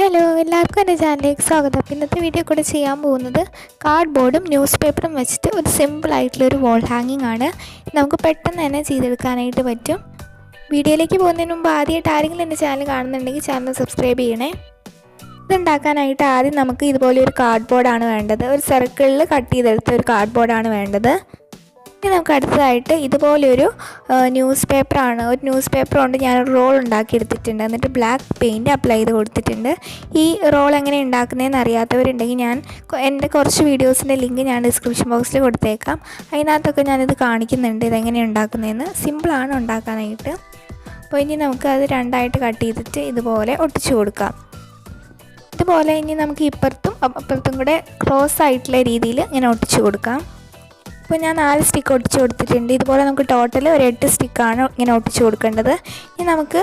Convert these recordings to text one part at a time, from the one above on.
Hello എല്ലാവർക്കും എൻ്റെ ചാനലിലേക്ക് സ്വാഗതം. ഇന്നത്തെ വീഡിയോ കൂടെ ചെയ്യാൻ പോകുന്നത് കാർഡ്ബോർഡും ന്യൂസ് പേപ്പറും വെച്ചിട്ട് ഒരു സിമ്പിളായിട്ടുള്ളൊരു വോൾ ഹാങ്ങിങ് ആണ്. നമുക്ക് പെട്ടെന്ന് തന്നെ ചെയ്തെടുക്കാനായിട്ട് പറ്റും. വീഡിയോയിലേക്ക് പോകുന്നതിന് മുമ്പ് ആദ്യമായിട്ട് ആരെങ്കിലും എൻ്റെ ചാനൽ കാണുന്നുണ്ടെങ്കിൽ ചാനൽ സബ്സ്ക്രൈബ് ചെയ്യണേ. ഇതുണ്ടാക്കാനായിട്ട് ആദ്യം നമുക്ക് ഇതുപോലെ ഒരു കാർഡ്ബോർഡാണ് വേണ്ടത്. ഒരു സർക്കിളിൽ കട്ട് ചെയ്തെടുത്ത ഒരു കാർഡ്ബോർഡാണ് വേണ്ടത്. ഇനി നമുക്ക് അടുത്തതായിട്ട് ഇതുപോലെയൊരു ന്യൂസ് പേപ്പർ കൊണ്ട് ഞാനൊരു റോൾ ഉണ്ടാക്കിയെടുത്തിട്ടുണ്ട്. എന്നിട്ട് ബ്ലാക്ക് പെയിൻറ്റ് അപ്ലൈ ചെയ്ത് കൊടുത്തിട്ടുണ്ട്. ഈ റോൾ എങ്ങനെ ഉണ്ടാക്കുന്നതെന്ന് അറിയാത്തവരുണ്ടെങ്കിൽ എൻ്റെ കുറച്ച് വീഡിയോസിൻ്റെ ലിങ്ക് ഞാൻ ഡിസ്ക്രിപ്ഷൻ ബോക്സിൽ കൊടുത്തേക്കാം. അതിനകത്തൊക്കെ ഞാനിത് കാണിക്കുന്നുണ്ട് ഇതെങ്ങനെ ഉണ്ടാക്കുന്നതെന്ന്. സിമ്പിളാണ് ഉണ്ടാക്കാനായിട്ട്. അപ്പോൾ ഇനി നമുക്ക് അത് രണ്ടായിട്ട് കട്ട് ചെയ്തിട്ട് ഇതുപോലെ ഒട്ടിച്ചു കൊടുക്കാം. ഇതുപോലെ ഇനി നമുക്ക് ഇപ്പുറത്തും അപ്പുറത്തും കൂടെ ക്രോസ് ആയിട്ടുള്ള രീതിയിൽ ഇങ്ങനെ ഒട്ടിച്ചു കൊടുക്കാം. അപ്പോൾ ഞാൻ 4 സ്റ്റിക്ക് ഒട്ടിച്ച് കൊടുത്തിട്ടുണ്ട്. ഇതുപോലെ നമുക്ക് ടോട്ടൽ ഒരു 8 സ്റ്റിക്കാണ് ഇങ്ങനെ ഒട്ടിച്ച് കൊടുക്കേണ്ടത്. ഇനി നമുക്ക്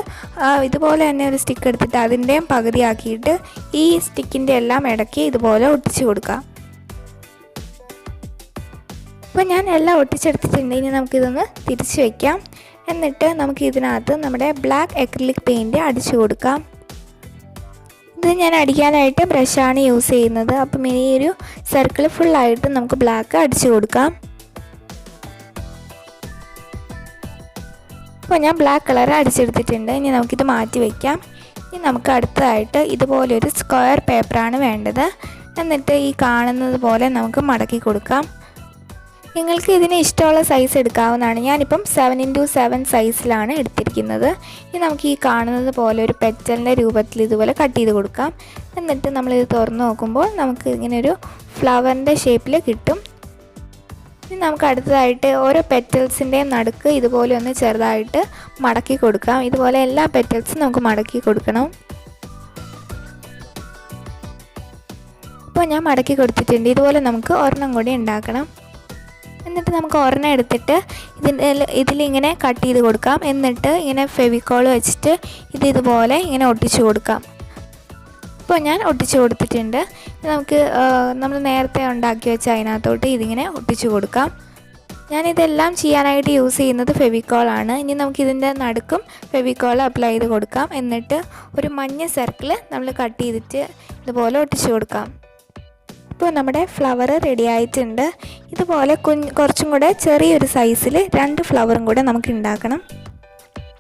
ഇതുപോലെ തന്നെ ഒരു സ്റ്റിക്ക് എടുത്തിട്ട് അതിൻ്റെയും പകുതിയാക്കിയിട്ട് ഈ സ്റ്റിക്കിൻ്റെ എല്ലാം ഇടയ്ക്ക് ഇതുപോലെ ഒട്ടിച്ച് കൊടുക്കാം. അപ്പോൾ ഞാൻ എല്ലാം ഒട്ടിച്ചെടുത്തിട്ടുണ്ട്. ഇനി നമുക്കിതൊന്ന് തിരിച്ച് വയ്ക്കാം. എന്നിട്ട് നമുക്ക് ഇതിനകത്ത് നമ്മുടെ ബ്ലാക്ക് അക്രിലിക് പെയിൻറ്റ് അടിച്ചു കൊടുക്കാം. ഇത് ഞാൻ അടിക്കാനായിട്ട് ബ്രഷാണ് യൂസ് ചെയ്യുന്നത്. അപ്പം ഈ ഒരു സർക്കിൾ ഫുള്ളായിട്ട് നമുക്ക് ബ്ലാക്ക് അടിച്ചു കൊടുക്കാം. അപ്പോൾ ഞാൻ ബ്ലാക്ക് കളർ അടിച്ചെടുത്തിട്ടുണ്ട്. ഇനി നമുക്കിത് മാറ്റി വയ്ക്കാം. ഇനി നമുക്ക് അടുത്തതായിട്ട് ഇതുപോലൊരു സ്ക്വയർ പേപ്പറാണ് വേണ്ടത്. എന്നിട്ട് ഈ കാണുന്നത് പോലെ നമുക്ക് മടക്കി കൊടുക്കാം. നിങ്ങൾക്ക് ഇതിന് ഇഷ്ടമുള്ള സൈസ് എടുക്കാവുന്നതാണ്. ഞാനിപ്പം 7x7 സൈസിലാണ് എടുത്തിരിക്കുന്നത്. ഇനി നമുക്ക് ഈ കാണുന്നത് പോലെ ഒരു പെറ്റലിൻ്റെ രൂപത്തിൽ ഇതുപോലെ കട്ട് ചെയ്ത് കൊടുക്കാം. എന്നിട്ട് നമ്മളിത് തുറന്ന് നോക്കുമ്പോൾ നമുക്ക് ഇങ്ങനെ ഒരു ഫ്ലവറിൻ്റെ ഷേപ്പിൽ കിട്ടും. ഇനി നമുക്ക് അടുത്തതായിട്ട് ഓരോ പെറ്റൽസിൻ്റെയും നടുക്ക് ഇതുപോലെ ഒന്ന് ചെറുതായിട്ട് മടക്കി കൊടുക്കാം. ഇതുപോലെ എല്ലാ പെറ്റൽസും നമുക്ക് മടക്കി കൊടുക്കണം. അപ്പോൾ ഞാൻ മടക്കി കൊടുത്തിട്ടുണ്ട്. ഇതുപോലെ നമുക്ക് ഒരെണ്ണം കൂടി ഉണ്ടാക്കണം. എന്നിട്ട് നമുക്ക് ഒരെണ്ണം എടുത്തിട്ട് ഇതിലിങ്ങനെ കട്ട് ചെയ്ത് കൊടുക്കാം. എന്നിട്ട് ഇങ്ങനെ ഫെവിക്കോൾ വെച്ചിട്ട് ഇതുപോലെ ഇങ്ങനെ ഒട്ടിച്ചു കൊടുക്കാം. ഇപ്പോൾ ഞാൻ ഒട്ടിച്ചു കൊടുത്തിട്ടുണ്ട്. നമ്മൾ നേരത്തെ ഉണ്ടാക്കി വെച്ച അതിനകത്തോട്ട് ഇതിങ്ങനെ ഒട്ടിച്ചു കൊടുക്കാം. ഞാനിതെല്ലാം ചെയ്യാനായിട്ട് യൂസ് ചെയ്യുന്നത് ഫെവിക്കോളാണ്. ഇനി നമുക്കിതിൻ്റെ നടുക്കും ഫെവിക്കോൾ അപ്ലൈ ചെയ്ത് കൊടുക്കാം. എന്നിട്ട് ഒരു മഞ്ഞ സർക്കിൾ നമ്മൾ കട്ട് ചെയ്തിട്ട് ഇതുപോലെ ഒട്ടിച്ചു കൊടുക്കാം. ഇപ്പോൾ നമ്മുടെ ഫ്ലവർ റെഡി ആയിട്ടുണ്ട്. ഇതുപോലെ കുറച്ചും കൂടെ ചെറിയൊരു സൈസിൽ 2 ഫ്ലവറും കൂടെ നമുക്ക് ഉണ്ടാക്കണം.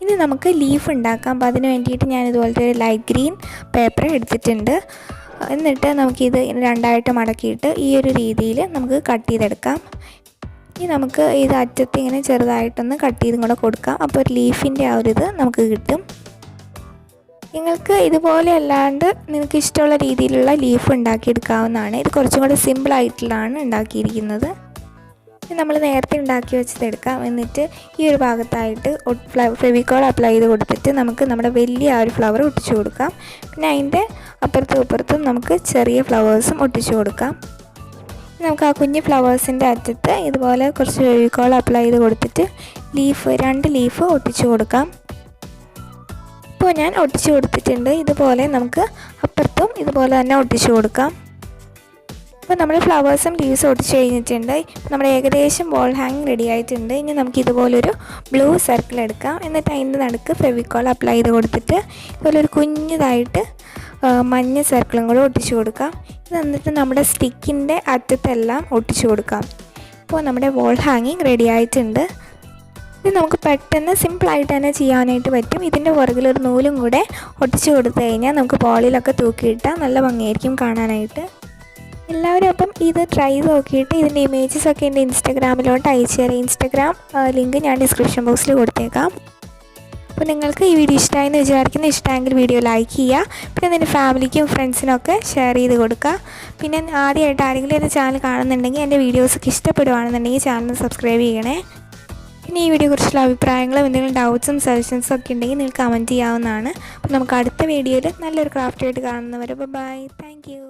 ഇനി നമുക്ക് ലീഫ് ഉണ്ടാക്കാം. അപ്പോൾ അതിന് വേണ്ടിയിട്ട് ഞാൻ ഇതുപോലത്തെ ഒരു ലൈറ്റ് ഗ്രീൻ പേപ്പർ എടുത്തിട്ടുണ്ട്. എന്നിട്ട് നമുക്കിത് രണ്ടായിട്ട് മടക്കിയിട്ട് ഈ ഒരു രീതിയിൽ നമുക്ക് കട്ട് ചെയ്തെടുക്കാം. ഇനി നമുക്ക് ഇത് അറ്റത്ത് ഇങ്ങനെ ചെറുതായിട്ടൊന്ന് കട്ട് ചെയ്തും കൂടെ കൊടുക്കാം. അപ്പോൾ ഒരു ലീഫിൻ്റെ ആ ഒരു ഇത് നമുക്ക് കിട്ടും. നിങ്ങൾക്ക് ഇതുപോലെ അല്ലാണ്ട് നിങ്ങൾക്ക് ഇഷ്ടമുള്ള രീതിയിലുള്ള ലീഫ് ഉണ്ടാക്കിയെടുക്കാവുന്നതാണ്. ഇത് കുറച്ചും കൂടെ സിമ്പിളായിട്ടുള്ളതാണ് ഉണ്ടാക്കിയിരിക്കുന്നത്. നമ്മൾ നേരത്തെ ഉണ്ടാക്കി വെച്ചതെടുക്കാം. എന്നിട്ട് ഈ ഒരു ഭാഗത്തായിട്ട് ഫെവിക്കോൾ അപ്ലൈ ചെയ്ത് കൊടുത്തിട്ട് നമുക്ക് നമ്മുടെ വലിയ ആ ഒരു ഫ്ലവർ ഒട്ടിച്ചു കൊടുക്കാം. പിന്നെ അതിൻ്റെ അപ്പുറത്തും ഇപ്പുറത്തും നമുക്ക് ചെറിയ ഫ്ലവേഴ്സും ഒട്ടിച്ചു കൊടുക്കാം. നമുക്ക് ആ കുഞ്ഞ് ഫ്ലവേഴ്സിൻ്റെ അറ്റത്ത് ഇതുപോലെ കുറച്ച് ഫെവിക്കോൾ അപ്ലൈ ചെയ്ത് കൊടുത്തിട്ട് 2 ലീഫ് ഒട്ടിച്ചു കൊടുക്കാം. ഇപ്പോൾ ഞാൻ ഒട്ടിച്ചു കൊടുത്തിട്ടുണ്ട്. ഇതുപോലെ നമുക്ക് അപ്പുറത്തും ഇതുപോലെ തന്നെ ഒട്ടിച്ചു കൊടുക്കാം. അപ്പോൾ നമ്മൾ ഫ്ലവേഴ്സും ലീവ്സും ഒട്ടിച്ച് കഴിഞ്ഞിട്ടുണ്ട്. നമ്മുടെ ഏകദേശം വോൾ ഹാങ്ങിങ് റെഡി ആയിട്ടുണ്ട്. ഇനി നമുക്ക് ഇതുപോലൊരു ബ്ലൂ സർക്കിൾ എടുക്കാം. എന്നിട്ട് അതിൻ്റെ നടുക്ക് ഫെവിക്കോൾ അപ്ലൈ ചെയ്ത് കൊടുത്തിട്ട് ഇതുപോലെ ഒരു കുഞ്ഞതായിട്ട് മഞ്ഞ സർക്കിളും കൂടെ ഒട്ടിച്ചു കൊടുക്കാം. ഇത് എന്നിട്ട് നമ്മുടെ സ്റ്റിക്കിൻ്റെ അറ്റത്തെല്ലാം ഒട്ടിച്ചു കൊടുക്കാം. ഇപ്പോൾ നമ്മുടെ വോൾ ഹാങ്ങിങ് റെഡി ആയിട്ടുണ്ട്. ഇത് നമുക്ക് പെട്ടെന്ന് സിമ്പിളായിട്ട് തന്നെ ചെയ്യാനായിട്ട് പറ്റും. ഇതിൻ്റെ പുറകിലൊരു നൂലും കൂടെ ഒട്ടിച്ചു കൊടുത്തു കഴിഞ്ഞാൽ നമുക്ക് പോളിലൊക്കെ തൂക്കിയിട്ടാൽ നല്ല ഭംഗിയായിരിക്കും കാണാനായിട്ട്. എല്ലാവരും അപ്പം ഇത് ട്രൈ ചെയ്ത് നോക്കിയിട്ട് ഇതിൻ്റെ ഇമേജസൊക്കെ എൻ്റെ ഇൻസ്റ്റാഗ്രാമിലോട്ട് അയച്ചു തരാം. ഇൻസ്റ്റാഗ്രാം ലിങ്ക് ഞാൻ ഡിസ്ക്രിപ്ഷൻ ബോക്സിൽ കൊടുത്തേക്കാം. അപ്പോൾ നിങ്ങൾക്ക് ഈ വീഡിയോ ഇഷ്ടമായെന്ന് വിചാരിക്കുന്ന ഇഷ്ടമെങ്കിൽ വീഡിയോ ലൈക്ക് ചെയ്യുക. പിന്നെ നിൻ്റെ ഫാമിലിക്കും ഫ്രണ്ട്സിനൊക്കെ ഷെയർ ചെയ്ത് കൊടുക്കുക. പിന്നെ ആദ്യമായിട്ട് ആരെങ്കിലും എൻ്റെ ചാനൽ കാണുന്നുണ്ടെങ്കിൽ എൻ്റെ വീഡിയോസൊക്കെ ഇഷ്ടപ്പെടുകയാണെന്നുണ്ടെങ്കിൽ ചാനൽ സബ്സ്ക്രൈബ് ചെയ്യണേ. പിന്നെ ഈ വീഡിയോയെക്കുറിച്ചുള്ള അഭിപ്രായങ്ങളും എന്തെങ്കിലും ഡൗട്ട്സും സജഷൻസും ഒക്കെ ഉണ്ടെങ്കിൽ നിങ്ങൾക്ക് കമൻറ്റ് ചെയ്യാവുന്നതാണ്. അപ്പോൾ നമുക്ക് അടുത്ത വീഡിയോയിൽ നല്ലൊരു ക്രാഫ്റ്റായിട്ട് കാണുന്നവരെ ബൈ. Thank you.